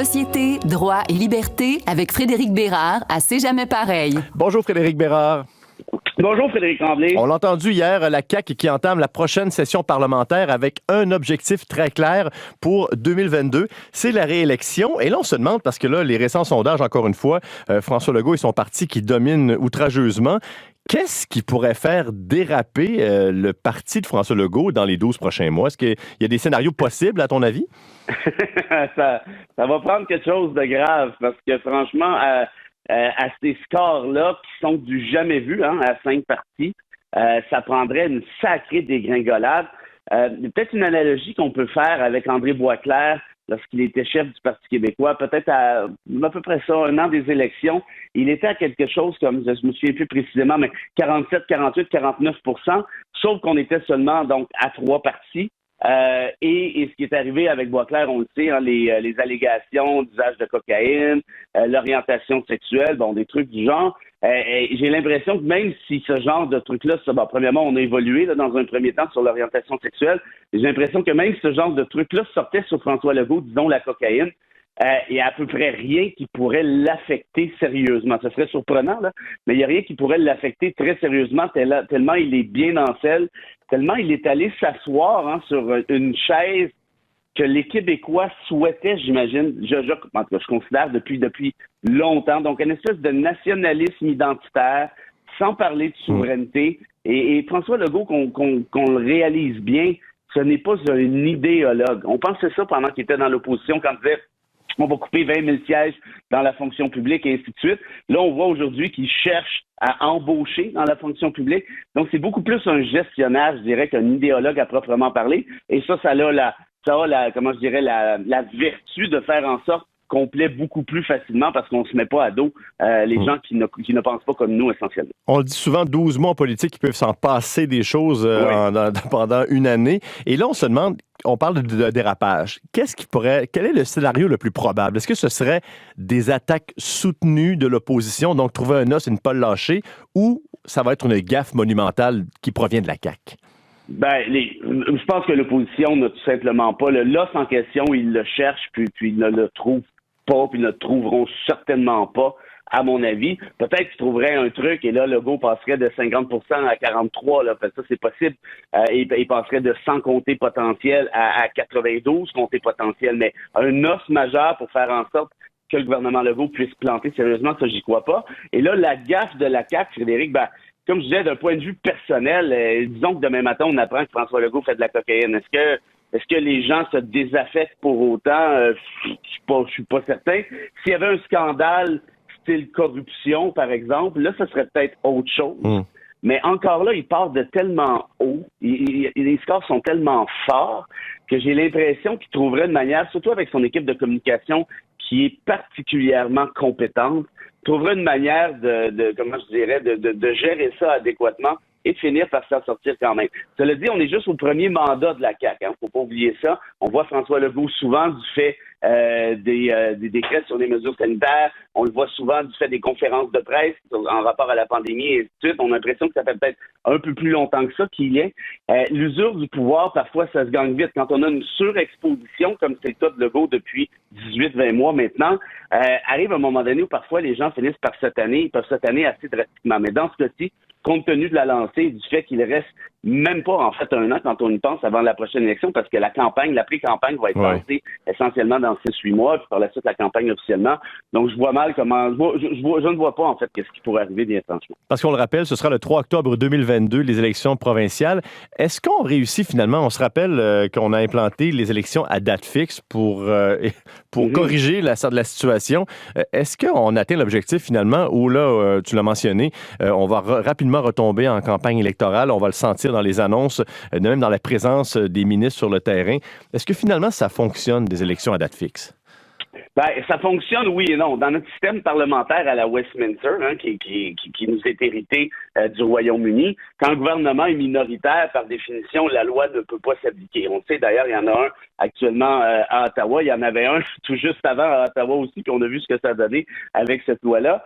Société, droit et liberté avec Frédéric Bérard à C'est jamais pareil. Bonjour Frédéric Bérard. Bonjour Frédéric Tremblay. On l'a entendu hier, la CAQ qui entame la prochaine session parlementaire avec un objectif très clair pour 2022, c'est la réélection. Et là, on se demande, parce que là, les récents sondages, encore une fois, François Legault et son parti qui dominent outrageusement, qu'est-ce qui pourrait faire déraper le parti de François Legault dans les 12 prochains mois? Est-ce qu'il y a des scénarios possibles, à ton avis? ça va prendre quelque chose de grave, parce que franchement, à ces scores-là, qui sont du jamais vu, à 5 partis, ça prendrait une sacrée dégringolade. Peut-être une analogie qu'on peut faire avec André Boisclair lorsqu'il était chef du Parti québécois, peut-être à peu près ça, un an des élections, il était à quelque chose comme, je me souviens plus précisément, mais 47, 48, 49%, sauf qu'on était seulement donc à 3 partis. Et ce qui est arrivé avec Boisclair, on le sait, les allégations d'usage de cocaïne, l'orientation sexuelle, des trucs du genre. J'ai l'impression que même si ce genre de trucs-là, premièrement, on a évolué dans un premier temps sur l'orientation sexuelle, j'ai l'impression que même si ce genre de trucs-là sortait sur François Legault, disons la cocaïne, il n'y a à peu près rien qui pourrait l'affecter sérieusement. Ce serait surprenant, là, mais il n'y a rien qui pourrait l'affecter très sérieusement tellement il est bien en selle, tellement il est allé s'asseoir sur une chaise que les Québécois souhaitaient, j'imagine, je considère depuis longtemps. Donc, une espèce de nationalisme identitaire, sans parler de souveraineté. Et François Legault, qu'on le réalise bien, ce n'est pas un idéologue. On pensait ça pendant qu'il était dans l'opposition, quand il disait on va couper 20 000 sièges dans la fonction publique et ainsi de suite. Là, on voit aujourd'hui qu'il cherche à embaucher dans la fonction publique. Donc, c'est beaucoup plus un gestionnaire, je dirais, qu'un idéologue à proprement parler. Et ça a la vertu de faire en sorte qu'on plaît beaucoup plus facilement parce qu'on ne se met pas à dos les gens qui ne pensent pas comme nous essentiellement. On le dit souvent, 12 mois en politique, ils peuvent s'en passer des choses pendant une année. Et là, on se demande, on parle de dérapage. Quel est le scénario le plus probable? Est-ce que ce serait des attaques soutenues de l'opposition, donc trouver un os et ne pas le lâcher, ou ça va être une gaffe monumentale qui provient de la CAQ? Je pense que l'opposition n'a tout simplement pas le l'os en question, ils le cherchent, puis ils ne le trouvent pas, puis ils ne le trouveront certainement pas, à mon avis. Peut-être qu'ils trouveraient un truc, et là, Legault passerait de 50% à 43%, là, parce que ça, c'est possible. Il passerait de 100 comtés potentiels à 92 comtés potentiels, mais un os majeur pour faire en sorte que le gouvernement Legault puisse planter sérieusement, ça, j'y crois pas. Et là, la gaffe de la CAQ, Frédéric, comme je disais, d'un point de vue personnel, disons que demain matin, on apprend que François Legault fait de la cocaïne. Est-ce que les gens se désaffectent pour autant? Je suis pas certain. S'il y avait un scandale style corruption, par exemple, là, ce serait peut-être autre chose. Mais encore là, il part de tellement haut, les scores sont tellement forts que j'ai l'impression qu'il trouverait une manière, surtout avec son équipe de communication qui est particulièrement compétente, trouverait une manière de gérer ça adéquatement et de finir par s'en sortir quand même. Cela dit, on est juste au premier mandat de la CAQ. Faut pas oublier ça. On voit François Legault souvent du fait des décrets sur les mesures sanitaires. On le voit souvent du fait des conférences de presse en rapport à la pandémie et ainsi de suite. On a l'impression que ça fait peut-être un peu plus longtemps que ça qu'il y est. L'usure du pouvoir, parfois, ça se gagne vite. Quand on a une surexposition, comme c'est le cas de Legault depuis 18-20 mois maintenant, arrive un moment donné où parfois les gens finissent par peuvent cette année assez drastiquement. Mais dans ce cas-ci, compte tenu de la lancée et du fait qu'il reste même pas, en fait, un an quand on y pense avant la prochaine élection, parce que la pré-campagne va être lancée essentiellement dans 6-8 mois, puis par la suite la campagne officiellement. Donc, je vois mal comment... Je ne vois pas, en fait, qu'est-ce qui pourrait arriver, bien franchement. Parce qu'on le rappelle, ce sera le 3 octobre 2022, les élections provinciales. Est-ce qu'on réussit finalement? On se rappelle qu'on a implanté les élections à date fixe pour corriger la situation. Est-ce qu'on atteint l'objectif finalement où, là, tu l'as mentionné, on va rapidement retomber en campagne électorale, on va le sentir dans les annonces, même dans la présence des ministres sur le terrain. Est-ce que finalement ça fonctionne, des élections à date fixe? Ça fonctionne, oui et non. Dans notre système parlementaire à la Westminster, qui nous est hérité du Royaume-Uni, quand le gouvernement est minoritaire, par définition, la loi ne peut pas s'appliquer. On sait d'ailleurs, il y en a un actuellement à Ottawa. Il y en avait un tout juste avant à Ottawa aussi, puis on a vu ce que ça a donné avec cette loi-là.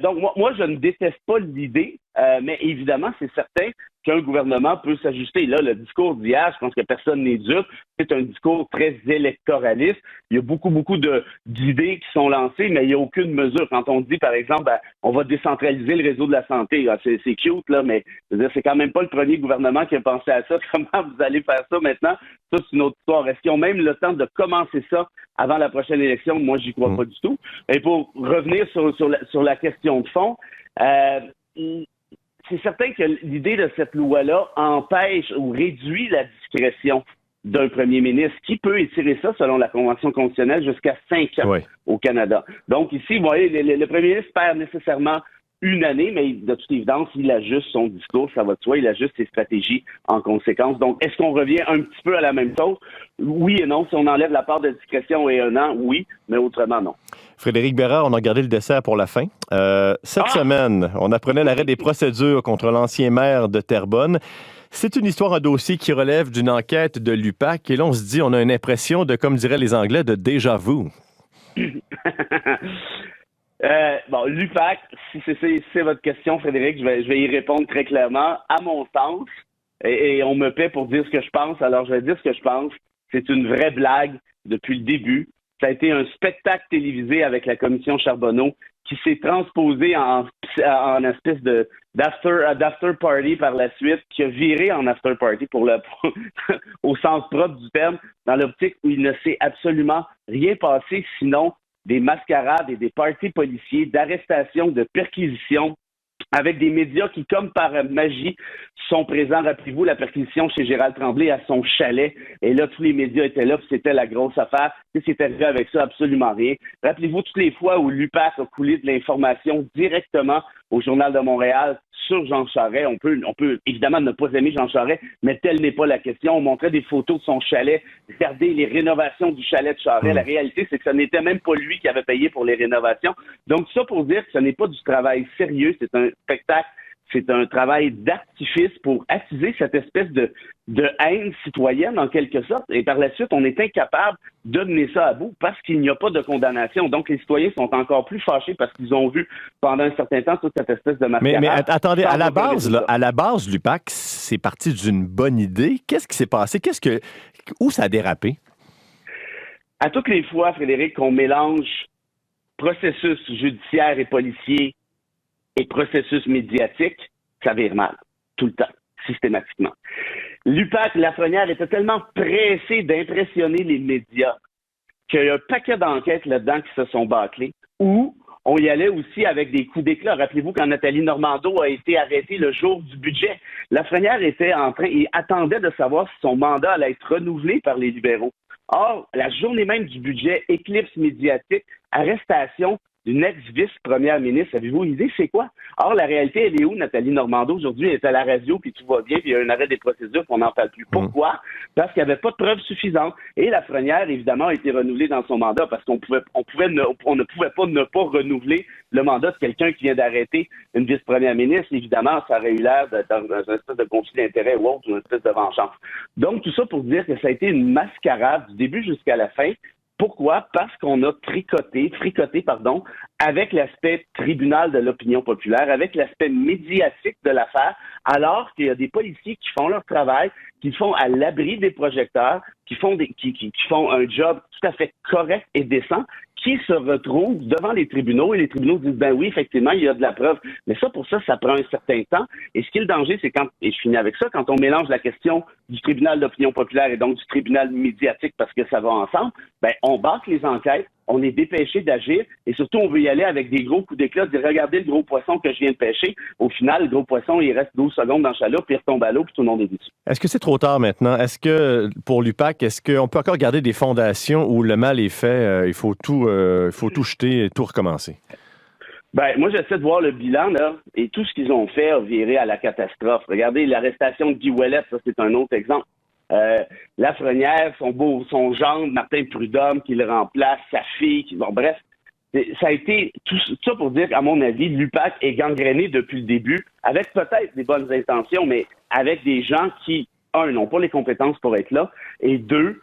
Donc, moi, je ne déteste pas l'idée mais évidemment, c'est certain qu'un gouvernement peut s'ajuster. Là, le discours d'hier, je pense que personne n'est dupe, c'est un discours très électoraliste. Il y a beaucoup d'idées qui sont lancées, mais il n'y a aucune mesure. Quand on dit, par exemple, on va décentraliser le réseau de la santé, c'est cute, là, mais je veux dire, c'est quand même pas le premier gouvernement qui a pensé à ça. Comment vous allez faire ça maintenant? Ça, c'est une autre histoire. Est-ce qu'ils ont même le temps de commencer ça avant la prochaine élection? Moi, j'y crois pas du tout. Et pour revenir sur la question de fond, c'est certain que l'idée de cette loi-là empêche ou réduit la discrétion d'un premier ministre qui peut étirer ça, selon la Convention constitutionnelle, jusqu'à 5 ans au Canada. Donc ici, vous voyez, le premier ministre perd nécessairement une année, mais de toute évidence, il ajuste son discours, ça va de soi, il ajuste ses stratégies en conséquence. Donc, est-ce qu'on revient un petit peu à la même chose? Oui et non. Si on enlève la part de discrétion et un an, oui, mais autrement, non. Frédéric Bérard, on a gardé le dessert pour la fin. Cette semaine, on apprenait l'arrêt des procédures contre l'ancien maire de Terrebonne. C'est une histoire, un dossier qui relève d'une enquête de l'UPAC. Et là, on se dit, on a une impression de, comme diraient les Anglais, de déjà vu. L'UPAC, si c'est votre question, Frédéric, je vais y répondre très clairement. À mon sens, et on me paie pour dire ce que je pense, alors je vais dire ce que je pense, c'est une vraie blague depuis le début. Ça a été un spectacle télévisé avec la commission Charbonneau qui s'est transposé en espèce d'after party par la suite, qui a viré en after party au sens propre du terme, dans l'optique où il ne s'est absolument rien passé, sinon des mascarades et des parties policiers, d'arrestations, de perquisitions, avec des médias qui, comme par magie, sont présents. Rappelez-vous la perquisition chez Gérald Tremblay à son chalet. Et là, tous les médias étaient là, puis c'était la grosse affaire. Qu'est-ce qui est arrivé avec ça? Absolument rien. Rappelez-vous toutes les fois où l'UPAC a coulé de l'information directement au Journal de Montréal sur Jean Charest. On peut évidemment ne pas aimer Jean Charest, mais telle n'est pas la question. On montrait des photos de son chalet. Regardez les rénovations du chalet de Charest. La réalité, c'est que ce n'était même pas lui qui avait payé pour les rénovations. Donc, ça pour dire que ce n'est pas du travail sérieux, c'est un spectacle, c'est un travail d'artifice pour attiser cette espèce de haine citoyenne, en quelque sorte. Et par la suite, on est incapable de mener ça à bout parce qu'il n'y a pas de condamnation. Donc, les citoyens sont encore plus fâchés parce qu'ils ont vu pendant un certain temps toute cette espèce de mascarade. Mais attendez, à la base, l'UPAC, c'est parti d'une bonne idée. Qu'est-ce qui s'est passé? Où ça a dérapé? À toutes les fois, Frédéric, qu'on mélange processus judiciaire et policier et processus médiatique, ça vire mal, tout le temps, systématiquement. L'UPAC, Lafrenière, était tellement pressé d'impressionner les médias qu'il y a un paquet d'enquêtes là-dedans qui se sont bâclées, où on y allait aussi avec des coups d'éclat. Rappelez-vous quand Nathalie Normando a été arrêtée le jour du budget. Lafrenière il attendait de savoir si son mandat allait être renouvelé par les libéraux. Or, la journée même du budget, éclipse médiatique, arrestation d'une ex-vice-première ministre. Avez-vous une idée, c'est quoi? Or, la réalité, elle est où, Nathalie Normando? Aujourd'hui, elle est à la radio, puis tout va bien, puis il y a un arrêt des procédures, puis on n'en parle plus. Pourquoi? Parce qu'il n'y avait pas de preuves suffisantes. Et Lafrenière, évidemment, a été renouvelée dans son mandat, parce qu'on ne pouvait pas ne pas renouveler le mandat de quelqu'un qui vient d'arrêter une vice-première ministre. Évidemment, ça aurait eu l'air dans une espèce de conflit d'intérêt ou autre, ou une espèce de vengeance. Donc, tout ça pour dire que ça a été une mascarade du début jusqu'à la fin. Pourquoi? Parce qu'on a fricoté, avec l'aspect tribunal de l'opinion populaire, avec l'aspect médiatique de l'affaire, alors qu'il y a des policiers qui font leur travail, qui font à l'abri des projecteurs, qui font un job tout à fait correct et décent, qui se retrouvent devant les tribunaux et les tribunaux disent ben oui, effectivement, il y a de la preuve. Mais ça, pour ça prend un certain temps. Et ce qui est le danger, c'est et je finis avec ça, quand on mélange la question du tribunal d'opinion populaire et donc du tribunal médiatique parce que ça va ensemble, ben on bâcle les enquêtes, on est dépêché d'agir et surtout on veut y aller avec des gros coups d'éclat, dire regardez le gros poisson que je viens de pêcher. Au final, le gros poisson, il reste 12 secondes dans le chaloupe, puis il retombe à l'eau, puis tout le monde est déçu. Est-ce que c'est trop tard maintenant? Est-ce que pour l'UPAC, est-ce qu'on peut encore garder des fondations où le mal est fait, il faut tout jeter et tout recommencer? Ben, moi, j'essaie de voir le bilan, là, et tout ce qu'ils ont fait a viré à la catastrophe. Regardez, l'arrestation de Guy Ouellet, ça, c'est un autre exemple. Lafrenière, son gendre, Martin Prudhomme, qui le remplace, sa fille, bref. Ça a été tout ça pour dire qu'à mon avis, l'UPAC est gangréné depuis le début, avec peut-être des bonnes intentions, mais avec des gens qui, un, n'ont pas les compétences pour être là, et deux,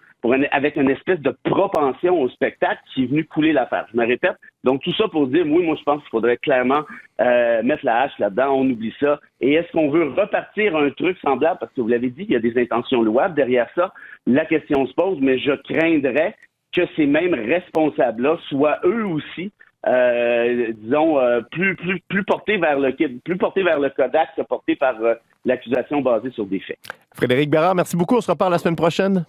avec une espèce de propension au spectacle qui est venu couler l'affaire. Je me répète. Donc, tout ça pour dire, oui, moi, je pense qu'il faudrait clairement mettre la hache là-dedans. On oublie ça. Et est-ce qu'on veut repartir un truc semblable? Parce que vous l'avez dit, il y a des intentions louables derrière ça. La question se pose, mais je craindrais que ces mêmes responsables-là soient eux aussi, plus portés vers le Kodak que portés par l'accusation basée sur des faits. Frédéric Bérard, merci beaucoup. On se reparle la semaine prochaine.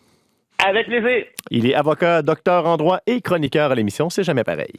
Avec plaisir. Il est avocat, docteur en droit et chroniqueur à l'émission C'est jamais pareil.